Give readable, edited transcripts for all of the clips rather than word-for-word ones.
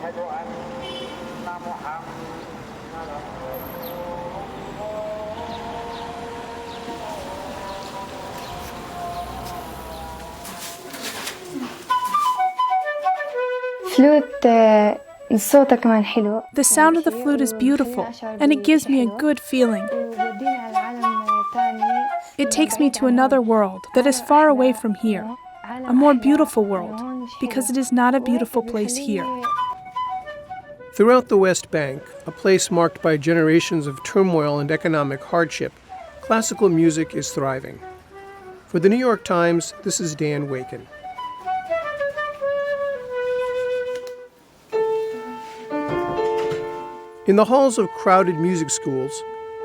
The sound of the flute is beautiful, and it gives me a good feeling. It takes me to another world that is far away from here, a more beautiful world, because it is not a beautiful place here. Throughout the West Bank, a place marked by generations of turmoil and economic hardship, classical music is thriving. For the New York Times, this is Dan Wakin. In the halls of crowded music schools,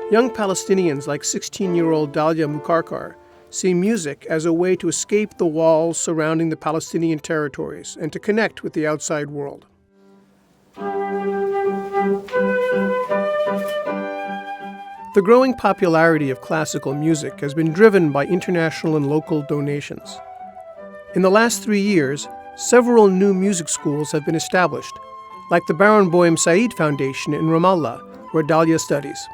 young Palestinians like 16-year-old Dalia Mukarkar see music as a way to escape the walls surrounding the Palestinian territories and to connect with the outside world. The growing popularity of classical music has been driven by international and local donations. In the last 3 years, several new music schools have been established, like the Baron Boehm Said Foundation in Ramallah, where Dalia studies.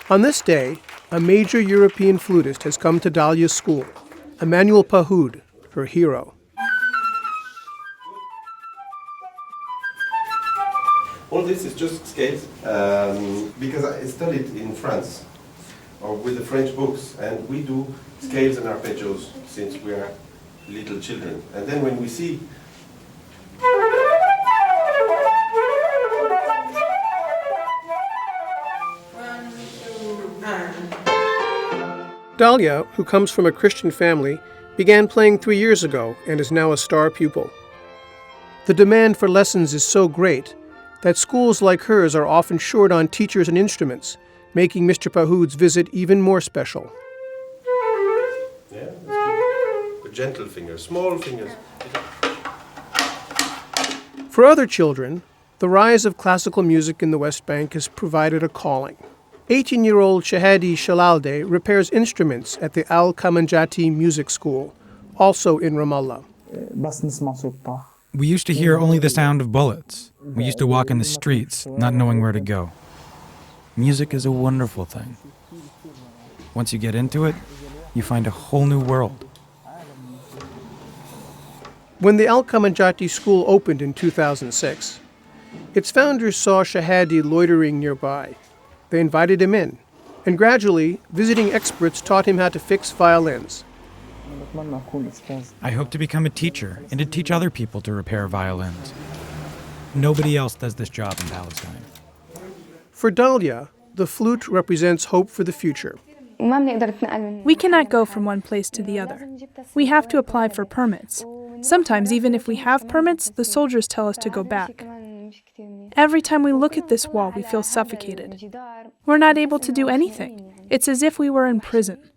On this day, a major European flutist has come to Dalia's school, Emmanuel Pahoud, her hero. All this is just scales because I studied in France or with the French books, and we do scales and arpeggios since we are little children. And then when we see Dalia, who comes from a Christian family, began playing 3 years ago and is now a star pupil. The demand for lessons is so great that schools like hers are often short on teachers and instruments, making Mr. Pahoud's visit even more special. yeah, that's good. The gentle fingers, small fingers. For other children, the rise of classical music in the West Bank has provided a calling. 18-year-old Shahadi Shalalde repairs instruments at the Al-Kamanjati Music School, also in Ramallah. We used to hear only the sound of bullets. We used to walk in the streets, not knowing where to go. Music is a wonderful thing. Once you get into it, you find a whole new world. When the Al-Kamanjati School opened in 2006, its founders saw Shahadi loitering nearby. They invited him in, and gradually, visiting experts taught him how to fix violins. I hope to become a teacher and to teach other people to repair violins. Nobody else does this job in Palestine. For Dalia, the flute represents hope for the future. We cannot go from one place to the other. We have to apply for permits. Sometimes, even if we have permits, the soldiers tell us to go back. Every time we look at this wall, we feel suffocated. We're not able to do anything. It's as if we were in prison.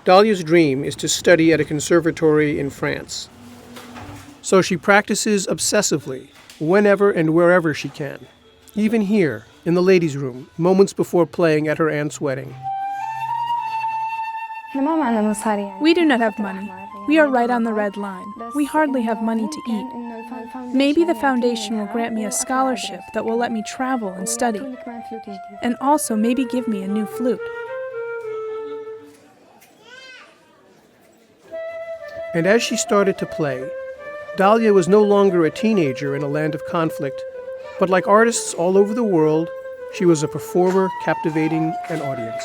Dalia's dream is to study at a conservatory in France. So she practices obsessively, whenever and wherever she can. Even here, in the ladies' room, moments before playing at her aunt's wedding. We do not have money. We are right on the red line. We hardly have money to eat. Maybe the foundation will grant me a scholarship that will let me travel and study, and also maybe give me a new flute. And as she started to play, Dalia was no longer a teenager in a land of conflict, but like artists all over the world, she was a performer captivating an audience.